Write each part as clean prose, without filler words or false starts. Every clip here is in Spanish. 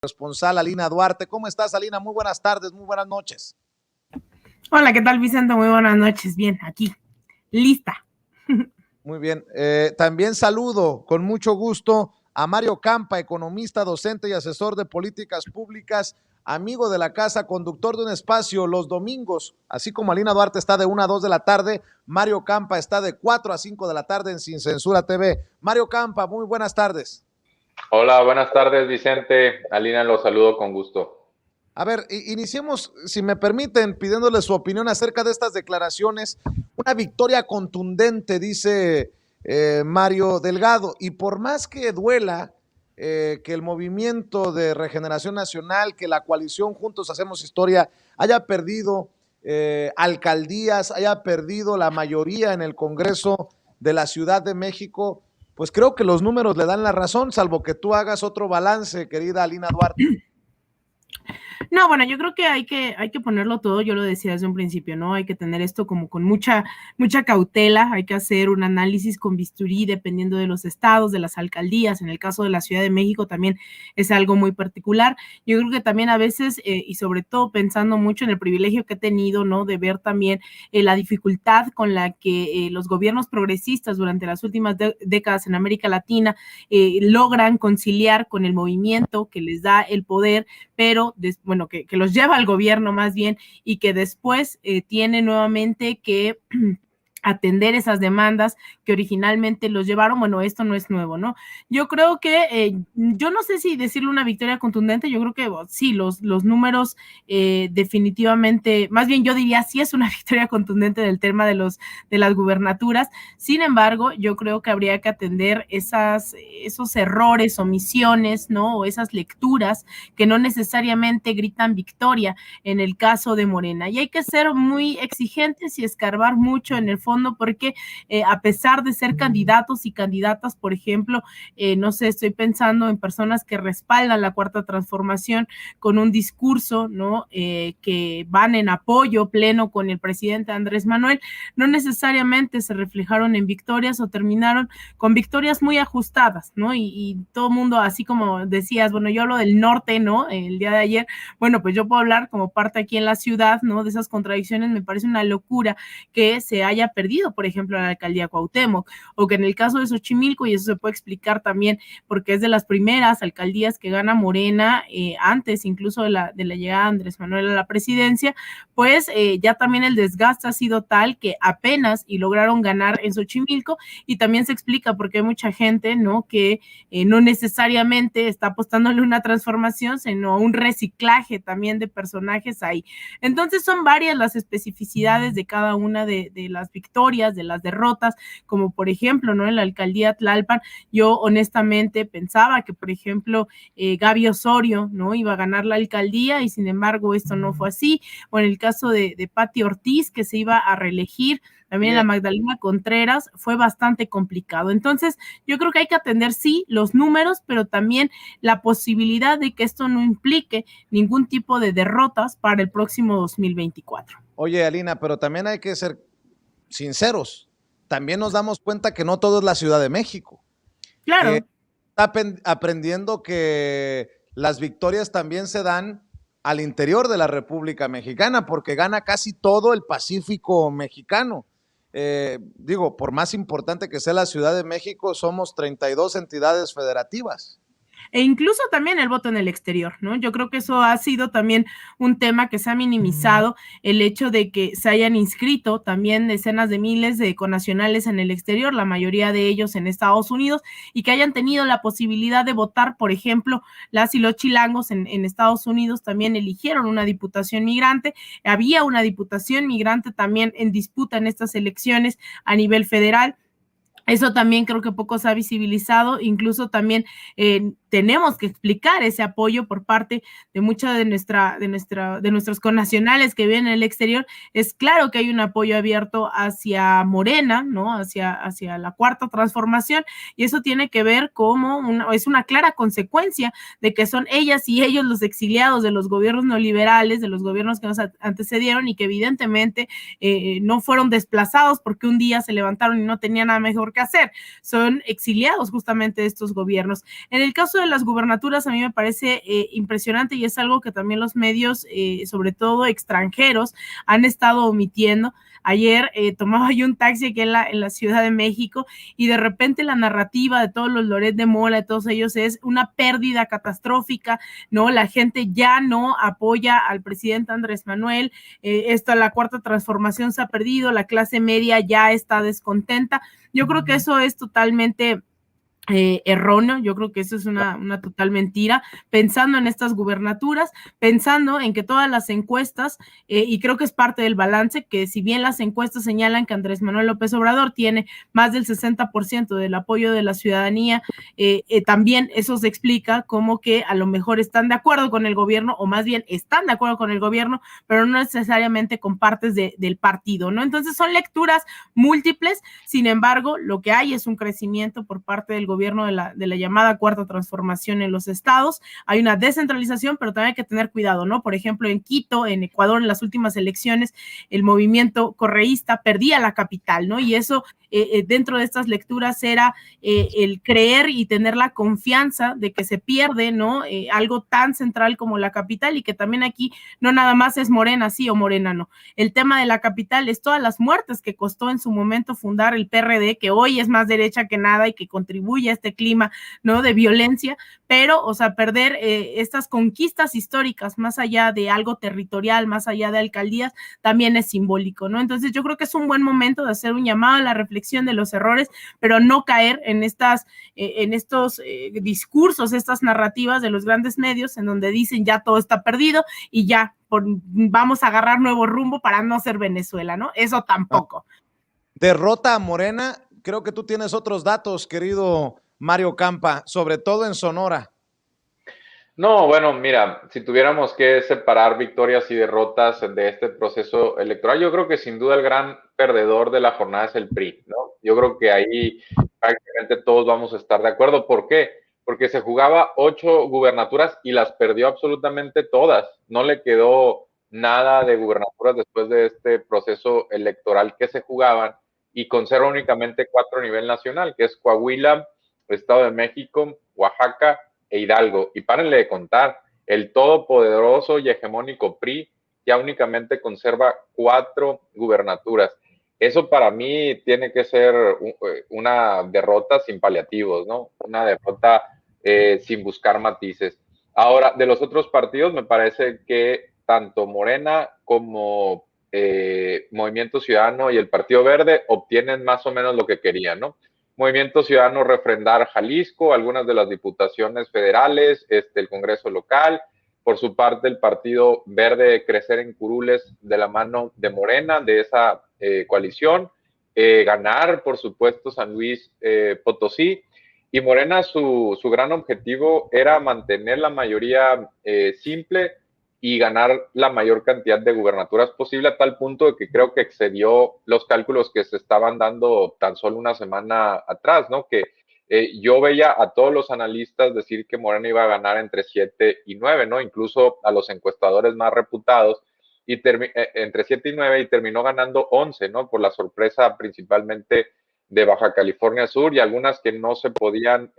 corresponsal Alina Duarte. ¿Cómo estás, Alina? Muy buenas tardes, muy buenas noches. Hola, ¿qué tal, Vicente? Muy buenas noches. Bien, aquí, lista. Muy bien. También saludo con mucho gusto a Mario Campa, economista, docente y asesor de políticas públicas, amigo de la casa, conductor de un espacio los domingos, así como Alina Duarte está de 1 a 2 de la tarde, Mario Campa está de 4 a 5 de la tarde en Sin Censura TV. Mario Campa, muy buenas tardes. Hola, buenas tardes, Vicente. Alina, los saludo con gusto. A ver, iniciemos, si me permiten, pidiéndole su opinión acerca de estas declaraciones. Una victoria contundente, dice Mario Delgado, y por más que duela que el Movimiento de Regeneración Nacional, que la coalición Juntos Hacemos Historia haya perdido alcaldías, haya perdido la mayoría en el Congreso de la Ciudad de México, pues creo que los números le dan la razón, salvo que tú hagas otro balance, querida Alina Duarte. No, bueno, yo creo que hay que ponerlo todo, yo lo decía desde un principio, ¿no? Hay que tener esto como con mucha cautela, hay que hacer un análisis con bisturí dependiendo de los estados, de las alcaldías, en el caso de la Ciudad de México también es algo muy particular. Yo creo que también a veces, y sobre todo pensando mucho en el privilegio que he tenido, ¿no? De ver también la dificultad con la que los gobiernos progresistas durante las últimas décadas en América Latina logran conciliar con el movimiento que les da el poder, pero bueno, que los lleva al gobierno más bien, y que después tiene nuevamente que atender esas demandas que originalmente los llevaron. Bueno, esto no es nuevo, ¿no? Yo creo que, yo no sé si decirle una victoria contundente, yo creo que sí, los números definitivamente, más bien yo diría sí es una victoria contundente del tema de las gubernaturas. Sin embargo, yo creo que habría que atender esos errores, omisiones, ¿no? O esas lecturas que no necesariamente gritan victoria en el caso de Morena. Y hay que ser muy exigentes y escarbar mucho en el fondo, porque a pesar de ser candidatos y candidatas, por ejemplo, no sé, estoy pensando en personas que respaldan la Cuarta Transformación con un discurso, ¿no? Que van en apoyo pleno con el presidente Andrés Manuel, no necesariamente se reflejaron en victorias o terminaron con victorias muy ajustadas, ¿no? Y todo el mundo, así como decías, bueno, yo hablo del norte, ¿no? El día de ayer, bueno, pues yo puedo hablar como parte aquí en la ciudad, ¿no? De esas contradicciones. Me parece una locura que se haya perdido, por ejemplo, la alcaldía Cuauhtémoc, o que en el caso de Xochimilco, y eso se puede explicar también porque es de las primeras alcaldías que gana Morena, antes incluso de la llegada de Andrés Manuel a la presidencia, pues ya también el desgaste ha sido tal que apenas y lograron ganar en Xochimilco, y también se explica porque hay mucha gente, ¿no? Que no necesariamente está apostándole una transformación, sino un reciclaje también de personajes ahí. Entonces son varias las especificidades de cada una de las victorias, de las derrotas, como por ejemplo, ¿no? En la alcaldía Tlalpan, yo honestamente pensaba que, por ejemplo, Gaby Osorio, ¿no? Iba a ganar la alcaldía, y sin embargo esto no fue así. O en el caso de Pati Ortiz, que se iba a reelegir, también la Magdalena Contreras, fue bastante complicado. Entonces, yo creo que hay que atender, sí, los números, pero también la posibilidad de que esto no implique ningún tipo de derrotas para el próximo 2024. Oye, Alina, pero también hay que ser sinceros. También nos damos cuenta que no todo es la Ciudad de México. Claro. Que está aprendiendo que las victorias también se dan al interior de la República Mexicana, porque gana casi todo el Pacífico mexicano. Digo, por más importante que sea la Ciudad de México, somos 32 entidades federativas. E incluso también el voto en el exterior, ¿no? Yo creo que eso ha sido también un tema que se ha minimizado, el hecho de que se hayan inscrito también decenas de miles de connacionales en el exterior, la mayoría de ellos en Estados Unidos, y que hayan tenido la posibilidad de votar. Por ejemplo, las y los chilangos en Estados Unidos también eligieron una diputación migrante, había una diputación migrante también en disputa en estas elecciones a nivel federal. Eso también creo que poco se ha visibilizado, incluso también tenemos que explicar ese apoyo por parte de muchas de nuestros connacionales que viven en el exterior. Es claro que hay un apoyo abierto hacia Morena, ¿no? Hacia la Cuarta Transformación, y eso tiene que ver como es una clara consecuencia de que son ellas y ellos los exiliados de los gobiernos neoliberales, de los gobiernos que nos antecedieron, y que evidentemente no fueron desplazados porque un día se levantaron y no tenían nada mejor que hacer. Son exiliados justamente de estos gobiernos. En el caso de las gubernaturas a mí me parece impresionante y es algo que también los medios, sobre todo extranjeros, han estado omitiendo. Ayer tomaba yo un taxi aquí en la Ciudad de México y de repente la narrativa de todos los Loret de Mola, de todos ellos, es una pérdida catastrófica, ¿no? La gente ya no apoya al presidente Andrés Manuel, la cuarta transformación se ha perdido, la clase media ya está descontenta. Yo creo que eso es totalmente erróneo. Yo creo que eso es una total mentira, pensando en estas gubernaturas, pensando en que todas las encuestas, y creo que es parte del balance, que si bien las encuestas señalan que Andrés Manuel López Obrador tiene más del 60% del apoyo de la ciudadanía, también eso se explica como que a lo mejor están de acuerdo con el gobierno, o más bien están de acuerdo con el gobierno, pero no necesariamente con partes del partido, ¿no? Entonces son lecturas múltiples. Sin embargo, lo que hay es un crecimiento por parte del gobierno de la llamada cuarta transformación en los estados. Hay una descentralización, pero también hay que tener cuidado, ¿no? Por ejemplo, en Quito, en Ecuador, en las últimas elecciones, el movimiento correísta perdía la capital, ¿no? Y eso, dentro de estas lecturas, era el creer y tener la confianza de que se pierde, ¿no? Algo tan central como la capital, y que también aquí no nada más es Morena sí o Morena no. El tema de la capital es todas las muertes que costó en su momento fundar el PRD, que hoy es más derecha que nada y que contribuye a este clima, ¿no? De violencia, pero, o sea, perder estas conquistas históricas más allá de algo territorial, más allá de alcaldías, también es simbólico, ¿no? Entonces yo creo que es un buen momento de hacer un llamado a la reflexión de los errores, pero no caer en estos discursos, estas narrativas de los grandes medios en donde dicen ya todo está perdido y ya vamos a agarrar nuevo rumbo para no ser Venezuela, ¿no? Eso tampoco. Derrota a Morena. Creo que tú tienes otros datos, querido Mario Campa, sobre todo en Sonora. No, bueno, mira, si tuviéramos que separar victorias y derrotas de este proceso electoral, yo creo que sin duda el gran perdedor de la jornada es el PRI, ¿no? Yo creo que ahí prácticamente todos vamos a estar de acuerdo. ¿Por qué? Porque se jugaba 8 gubernaturas y las perdió absolutamente todas. No le quedó nada de gubernaturas después de este proceso electoral que se jugaban, y conserva únicamente 4 a nivel nacional, que es Coahuila, Estado de México, Oaxaca e Hidalgo. Y párenle de contar, el todopoderoso y hegemónico PRI ya únicamente conserva 4 gubernaturas. Eso para mí tiene que ser una derrota sin paliativos, ¿no? Una derrota sin buscar matices. Ahora, de los otros partidos, me parece que tanto Morena como Movimiento Ciudadano y el Partido Verde obtienen más o menos lo que querían, ¿no? Movimiento Ciudadano refrendar Jalisco, algunas de las diputaciones federales, el Congreso local. Por su parte, el Partido Verde crecer en curules de la mano de Morena, de esa coalición. Ganar, por supuesto, San Luis Potosí. Y Morena, su gran objetivo era mantener la mayoría simple y ganar la mayor cantidad de gubernaturas posible, a tal punto de que creo que excedió los cálculos que se estaban dando tan solo una semana atrás, ¿no? Que yo veía a todos los analistas decir que Morena iba a ganar entre 7 y 9, ¿no? Incluso a los encuestadores más reputados, y entre 7 y 9, y terminó ganando 11, ¿no? Por la sorpresa principalmente de Baja California Sur, y algunas que no se podían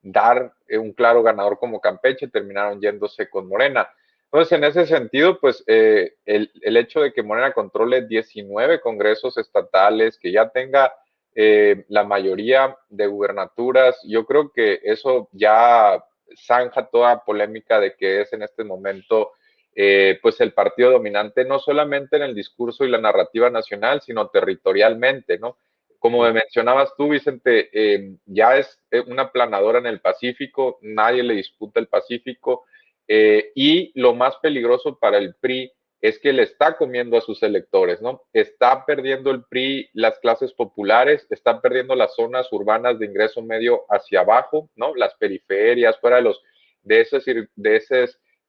dar un claro ganador como Campeche terminaron yéndose con Morena. Entonces, en ese sentido, pues el hecho de que Morena controle 19 congresos estatales, que ya tenga la mayoría de gubernaturas, yo creo que eso ya zanja toda polémica de que es en este momento pues el partido dominante, no solamente en el discurso y la narrativa nacional, sino territorialmente, ¿no? Como me mencionabas tú, Vicente, ya es una planadora en el Pacífico, nadie le disputa el Pacífico. Y lo más peligroso para el PRI es que le está comiendo a sus electores, ¿no? Está perdiendo el PRI las clases populares, está perdiendo las zonas urbanas de ingreso medio hacia abajo, ¿no? Las periferias, fuera de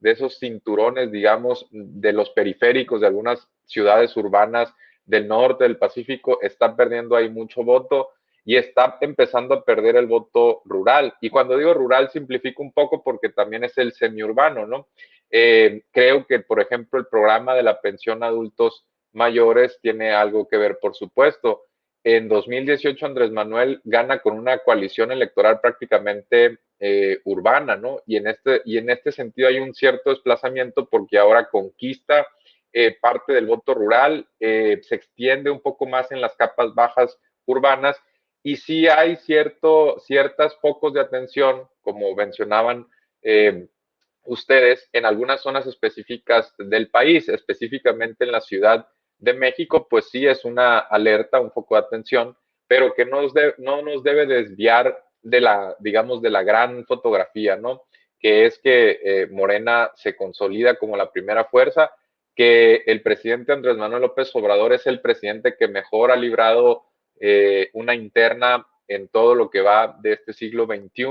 esos cinturones, digamos, de los periféricos de algunas ciudades urbanas del norte del Pacífico, está perdiendo ahí mucho voto. Y está empezando a perder el voto rural. Y cuando digo rural, simplifico un poco porque también es el semiurbano, ¿no? Creo que, por ejemplo, el programa de la pensión a adultos mayores tiene algo que ver, por supuesto. En 2018, Andrés Manuel gana con una coalición electoral prácticamente urbana, ¿no? Y en este sentido hay un cierto desplazamiento porque ahora conquista parte del voto rural, se extiende un poco más en las capas bajas urbanas y sí hay ciertas focos de atención, como mencionaban ustedes, en algunas zonas específicas del país, específicamente en la Ciudad de México, pues sí es una alerta, un foco de atención, pero que no nos debe desviar de la, digamos, de la gran fotografía, ¿no? Que es que Morena se consolida como la primera fuerza, que el presidente Andrés Manuel López Obrador es el presidente que mejor ha librado una interna en todo lo que va de este siglo XXI,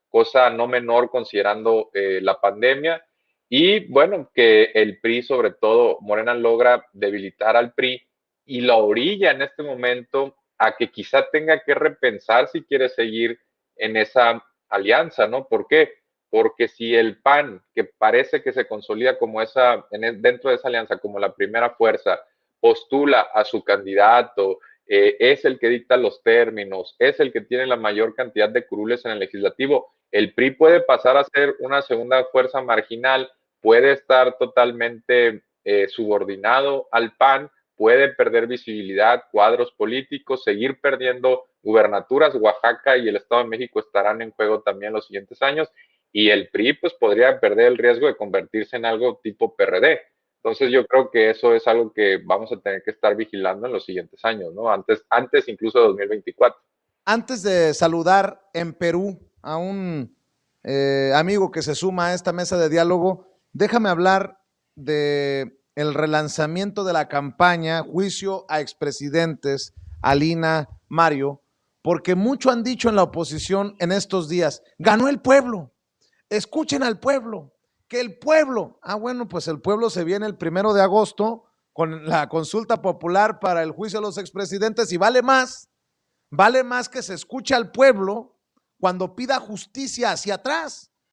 cosa no menor considerando la pandemia. Y bueno, que el PRI, sobre todo Morena, logra debilitar al PRI y la orilla en este momento a que quizá tenga que repensar si quiere seguir en esa alianza, ¿no? ¿Por qué? Porque si el PAN, que parece que se consolida como dentro de esa alianza como la primera fuerza, postula a su candidato, es el que dicta los términos, es el que tiene la mayor cantidad de curules en el legislativo, el PRI puede pasar a ser una segunda fuerza marginal, puede estar totalmente subordinado al PAN, puede perder visibilidad, cuadros políticos, seguir perdiendo gubernaturas. Oaxaca y el Estado de México estarán en juego también los siguientes años y el PRI pues podría perder el riesgo de convertirse en algo tipo PRD. Entonces yo creo que eso es algo que vamos a tener que estar vigilando en los siguientes años, ¿no? Antes incluso de 2024. Antes de saludar en Perú a un amigo que se suma a esta mesa de diálogo, déjame hablar de el relanzamiento de la campaña Juicio a Expresidentes, Alina, Mario, porque mucho han dicho en la oposición en estos días, ganó el pueblo, escuchen al pueblo, que el pueblo, bueno, pues el pueblo se viene el 1 de agosto con la consulta popular para el juicio a los expresidentes y vale más que se escuche al pueblo cuando pida justicia hacia atrás,